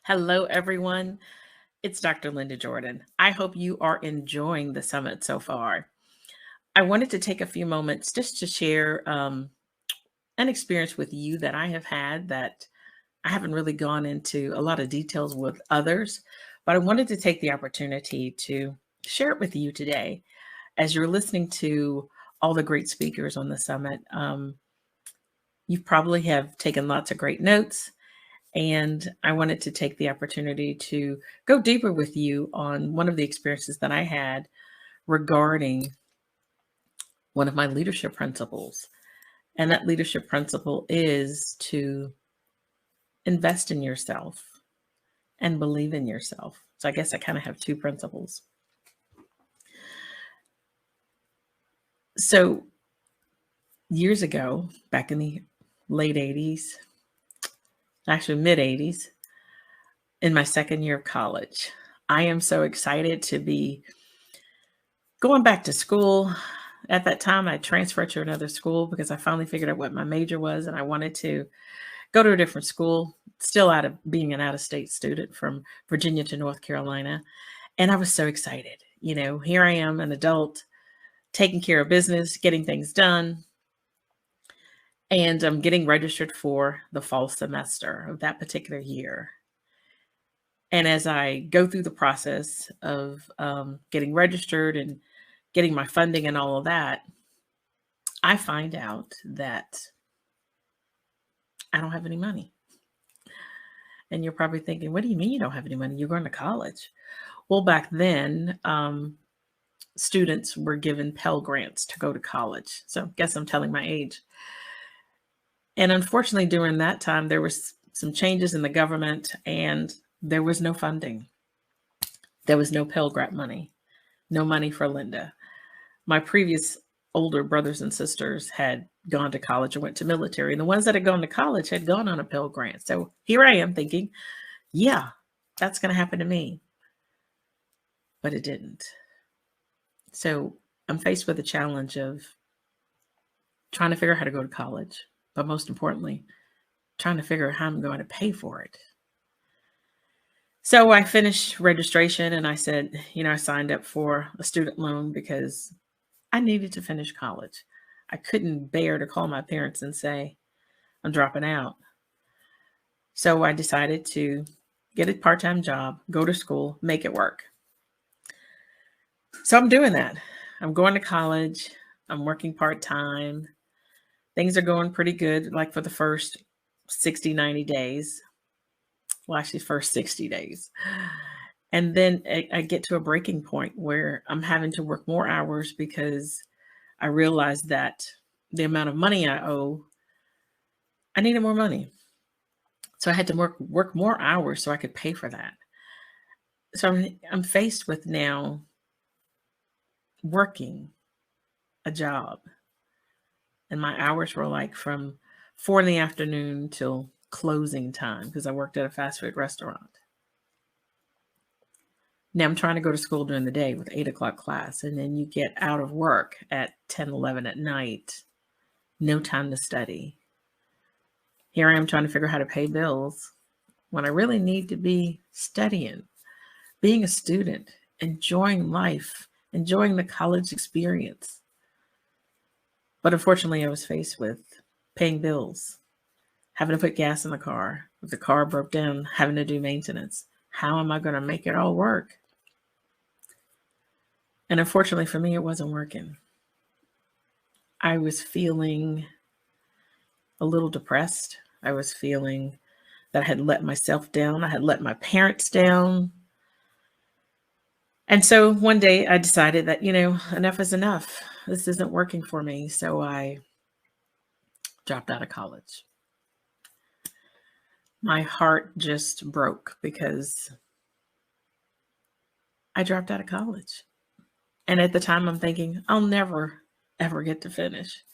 Hello, everyone. It's Dr. Linda Jordon. I hope you are enjoying the summit so far. I wanted to take a few moments just to share an experience with you that I have had that I haven't really gone into a lot of details with others, but I wanted to take the opportunity to share it with you today. As you're listening to all the great speakers on the summit, you probably have taken lots of great notes. And I wanted to take the opportunity to go deeper with you on one of the experiences that I had regarding one of my leadership principles. And that leadership principle is to invest in yourself and believe in yourself. So I guess I kind of have two principles. So years ago, back in the late 80s, actually mid 80s, in my second year of college, I am so excited to be going back to school. At that time, I transferred to another school because I finally figured out what my major was, and I wanted to go to a different school, still out of being an out-of-state student from Virginia to North Carolina. And I was so excited. You know, here I am, an adult, taking care of business, getting things done. And I'm getting registered for the fall semester of that particular year. And as I go through the process of getting registered and getting my funding and all of that, I find out that I don't have any money. And you're probably thinking, what do you mean you don't have any money? You're going to college. Well, back then, students were given Pell Grants to go to college. So I guess I'm telling my age. And unfortunately, during that time, there was some changes in the government and there was no funding. There was no Pell Grant money, no money for Linda. My previous older brothers and sisters had gone to college or went to military, and the ones that had gone to college had gone on a Pell Grant. So here I am thinking, yeah, that's going to happen to me. But it didn't. So I'm faced with the challenge of trying to figure out how to go to college, but most importantly, trying to figure out how I'm going to pay for it. So I finished registration and I said, I signed up for a student loan because I needed to finish college. I couldn't bear to call my parents and say, I'm dropping out. So I decided to get a part-time job, go to school, make it work. So I'm doing that. I'm going to college. I'm working part-time. Things are going pretty good, like for the first 60, 90 days. Well, actually, first 60 days. And then I get to a breaking point where I'm having to work more hours because I realized that the amount of money I owe, I needed more money. So I had to work more hours so I could pay for that. So I'm faced with now working a job. And my hours were like from 4 p.m. till closing time because I worked at a fast food restaurant. Now I'm trying to go to school during the day with 8 o'clock class, and then you get out of work at 10, 11 at night, no time to study. Here I am trying to figure out how to pay bills when I really need to be studying, being a student, enjoying life, enjoying the college experience. But unfortunately, I was faced with paying bills, having to put gas in the car. If the car broke down, having to do maintenance. How am I going to make it all work? And unfortunately for me, it wasn't working. I was feeling a little depressed. I was feeling that I had let myself down. I had let my parents down. And so one day I decided that, enough is enough. This isn't working for me. So I dropped out of college. My heart just broke because I dropped out of college. And at the time I'm thinking, I'll never, ever get to finish.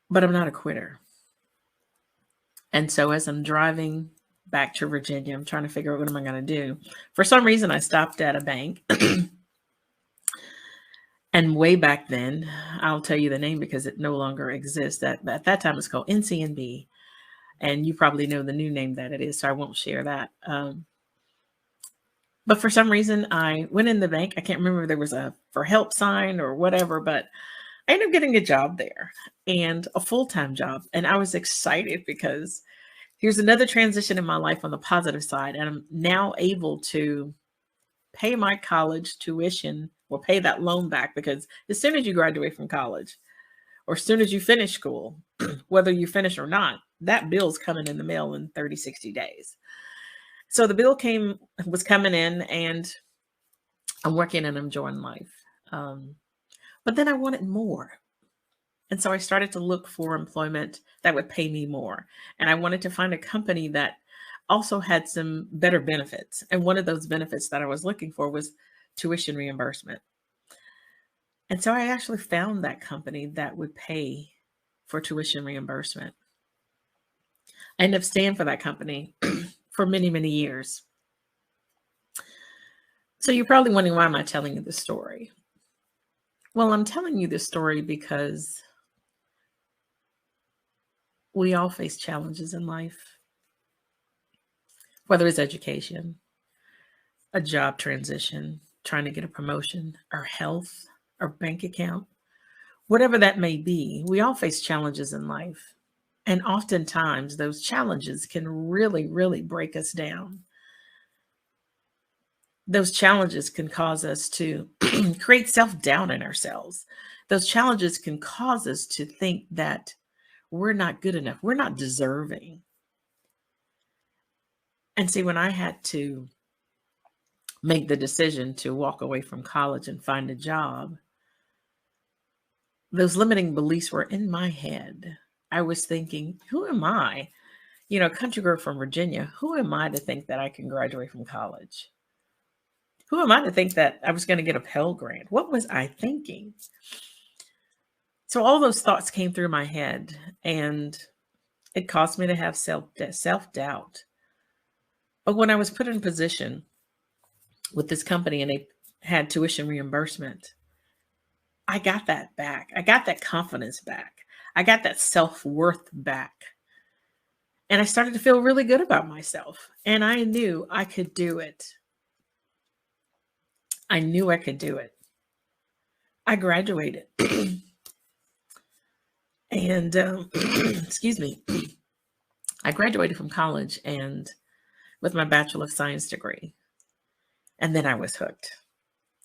But I'm not a quitter. And so as I'm driving back to Virginia, I'm trying to figure out what am I going to do. For some reason, I stopped at a bank. And way back then, I'll tell you the name because it no longer exists. At that time, it's called NCNB. And you probably know the new name that it is, so I won't share that. But for some reason, I went in the bank. I can't remember if there was a for help sign or whatever, but I ended up getting a job there, and a full-time job. And I was excited because here's another transition in my life on the positive side. And I'm now able to pay my college tuition or pay that loan back, because as soon as you graduate from college or as soon as you finish school, whether you finish or not, that bill's coming in the mail in 30, 60 days. So the bill was coming in, and I'm working and I'm enjoying life. But then I wanted more. And so I started to look for employment that would pay me more. And I wanted to find a company that also had some better benefits. And one of those benefits that I was looking for was tuition reimbursement. And so I actually found that company that would pay for tuition reimbursement. I ended up staying for that company for many, many years. So you're probably wondering, why am I telling you this story? Well, I'm telling you this story because we all face challenges in life, whether it's education, a job transition, trying to get a promotion, our health, our bank account, whatever that may be. We all face challenges in life. And oftentimes those challenges can really, really break us down. Those challenges can cause us to create self-doubt in ourselves. Those challenges can cause us to think that we're not good enough. We're not deserving. And see, when I had to make the decision to walk away from college and find a job, those limiting beliefs were in my head. I was thinking, who am I? Country girl from Virginia, who am I to think that I can graduate from college? Who am I to think that I was going to get a Pell Grant? What was I thinking? So all those thoughts came through my head, and it caused me to have self-doubt. But when I was put in position with this company and they had tuition reimbursement, I got that back. I got that confidence back. I got that self-worth back. And I started to feel really good about myself. And I knew I could do it. I knew I could do it. I graduated. And excuse me. I graduated from college and with my Bachelor of Science degree. And then I was hooked.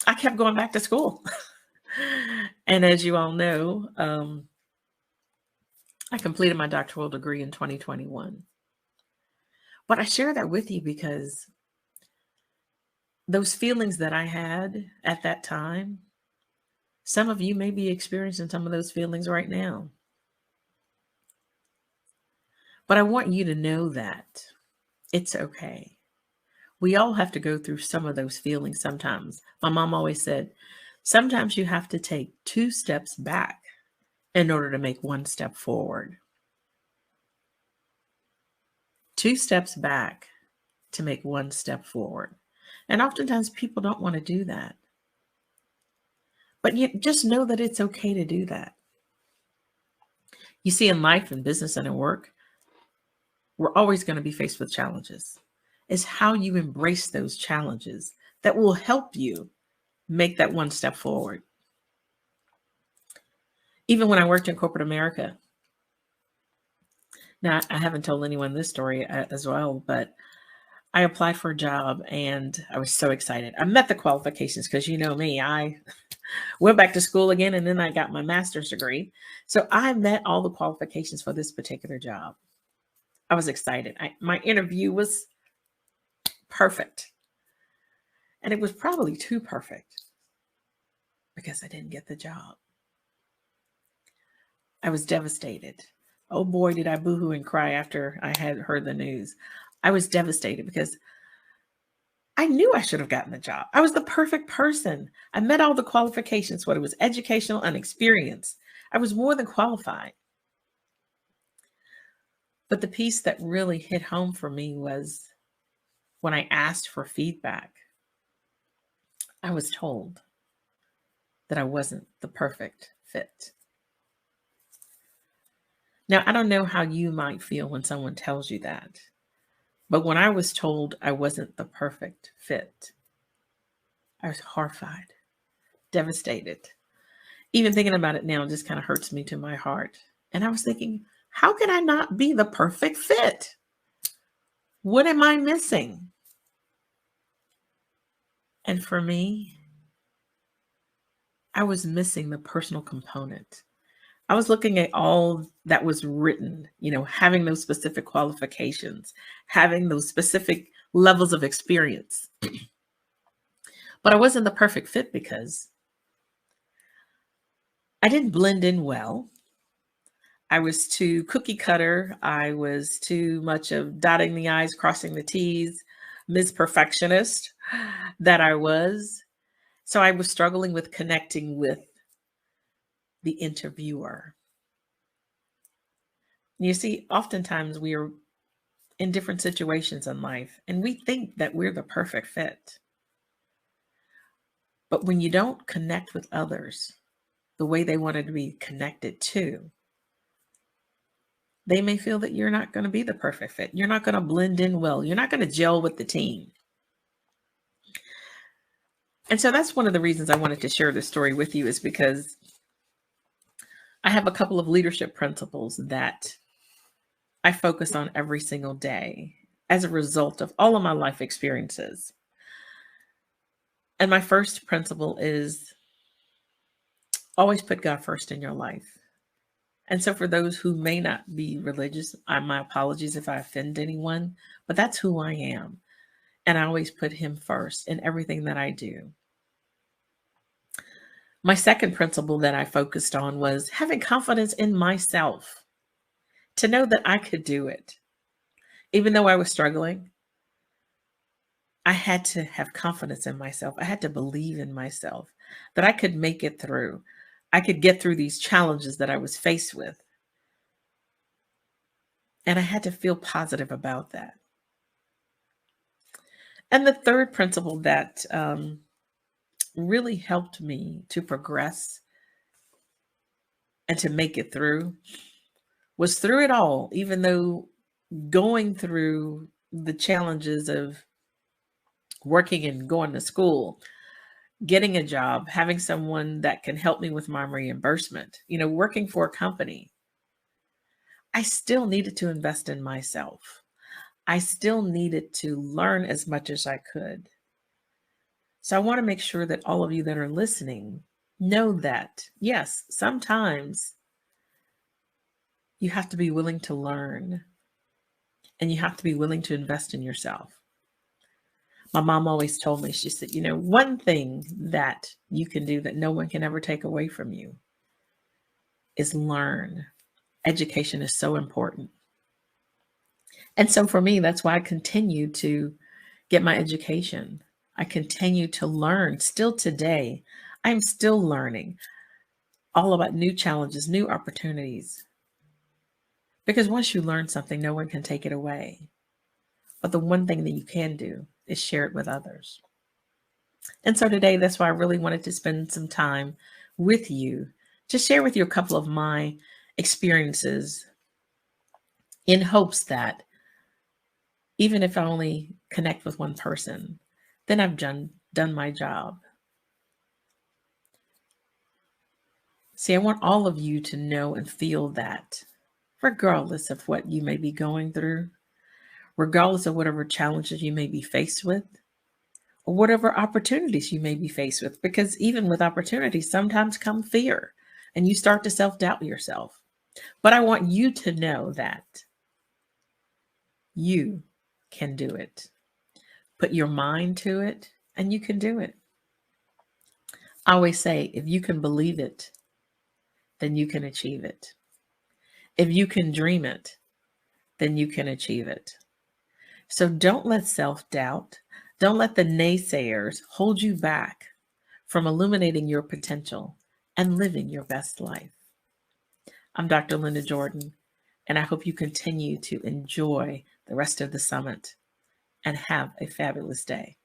I kept going back to school. And as you all know, I completed my doctoral degree in 2021. But I share that with you because those feelings that I had at that time, some of you may be experiencing some of those feelings right now. But I want you to know that it's okay. We all have to go through some of those feelings sometimes. My mom always said, sometimes you have to take 2 steps back in order to make 1 step forward. 2 steps back to make 1 step forward. And oftentimes people don't want to do that. But you just know that it's okay to do that. You see, in life and business and in work, we're always going to be faced with challenges. It's how you embrace those challenges that will help you make that 1 step forward. Even when I worked in corporate America, now I haven't told anyone this story as well, but I applied for a job and I was so excited. I met the qualifications because you know me, I went back to school again and then I got my master's degree. So I met all the qualifications for this particular job. I was excited. My interview was perfect. And it was probably too perfect because I didn't get the job. I was devastated. Oh boy, did I boohoo and cry after I had heard the news. I was devastated because I knew I should have gotten the job. I was the perfect person. I met all the qualifications, whether it was educational and experience. I was more than qualified. But the piece that really hit home for me was when I asked for feedback, I was told that I wasn't the perfect fit. Now, I don't know how you might feel when someone tells you that, but when I was told I wasn't the perfect fit, I was horrified, devastated. Even thinking about it now just kind of hurts me to my heart. And I was thinking, how can I not be the perfect fit? What am I missing? And for me, I was missing the personal component. I was looking at all that was written, having those specific qualifications, having those specific levels of experience. But I wasn't the perfect fit because I didn't blend in well. I was too cookie cutter. I was too much of dotting the I's, crossing the T's, Ms. Perfectionist that I was. So I was struggling with connecting with the interviewer. You see, oftentimes we are in different situations in life and we think that we're the perfect fit. But when you don't connect with others the way they wanted to be connected to, they may feel that you're not going to be the perfect fit. You're not going to blend in well. You're not going to gel with the team. And so that's one of the reasons I wanted to share this story with you, is because I have a couple of leadership principles that I focus on every single day as a result of all of my life experiences. And my first principle is always put God first in your life. And so for those who may not be religious, my apologies if I offend anyone, but that's who I am. And I always put him first in everything that I do. My second principle that I focused on was having confidence in myself, to know that I could do it. Even though I was struggling, I had to have confidence in myself. I had to believe in myself that I could make it through. I could get through these challenges that I was faced with. And I had to feel positive about that. And the third principle that really helped me to progress and to make it through was through it all, even though going through the challenges of working and going to school, getting a job, having someone that can help me with my reimbursement, working for a company, I still needed to invest in myself. I still needed to learn as much as I could. So I want to make sure that all of you that are listening know that, yes, sometimes you have to be willing to learn and you have to be willing to invest in yourself. My mom always told me, she said, one thing that you can do that no one can ever take away from you is learn. Education is so important. And so for me, that's why I continue to get my education. I continue to learn still today. I'm still learning all about new challenges, new opportunities. Because once you learn something, no one can take it away. But the one thing that you can do is share it with others. And so today, that's why I really wanted to spend some time with you to share with you a couple of my experiences, in hopes that even if I only connect with one person, then I've done my job. See, I want all of you to know and feel that regardless of what you may be going through, regardless of whatever challenges you may be faced with, or whatever opportunities you may be faced with, because even with opportunities, sometimes come fear and you start to self-doubt yourself. But I want you to know that you can do it. Put your mind to it and you can do it. I always say, if you can believe it, then you can achieve it. If you can dream it, then you can achieve it. So don't let self-doubt, don't let the naysayers hold you back from illuminating your potential and living your best life. I'm Dr. Linda Jordon, and I hope you continue to enjoy the rest of the summit and have a fabulous day.